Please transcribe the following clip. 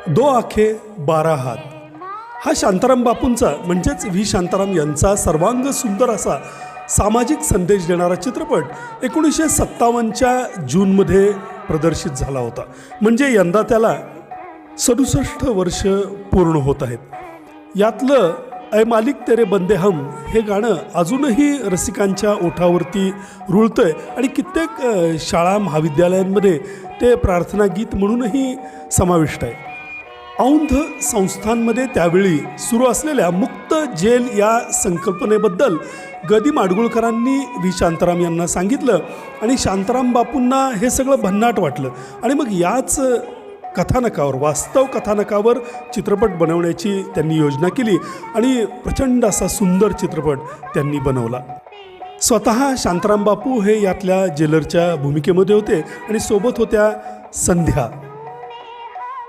दो आखे 12 हात हा शांताराम बापूंचा म्हणजेच व्ही शांताराम यांचा सर्वांग सुंदर असा सामाजिक संदेश देणारा चित्रपट 1957च्या जूनमध्ये प्रदर्शित झाला होता. म्हणजे यंदा त्याला 67 वर्ष पूर्ण होत आहेत. यातलं ऐ मालिक तेरे बंदे हम हे गाणं अजूनही रसिकांच्या ओठावरती रुळतंय आणि कित्येक शाळा महाविद्यालयांमध्ये ते प्रार्थना गीत म्हणूनही समाविष्ट आहे. औंध संस्थांमध्ये त्यावेळी सुरू असलेल्या मुक्त जेल या संकल्पनेबद्दल ग दि माडगूळकरांनी व्ही शांताराम यांना सांगितलं आणि शांताराम बापूंना हे सगळं भन्नाट वाटलं आणि मग याच कथानकावर वास्तव कथानकावर चित्रपट बनवण्याची त्यांनी योजना केली आणि प्रचंड असा सुंदर चित्रपट त्यांनी बनवला. स्वतः शांताराम बापू हे यातल्या जेलरच्या भूमिकेमध्ये होते आणि सोबत होत्या संध्या.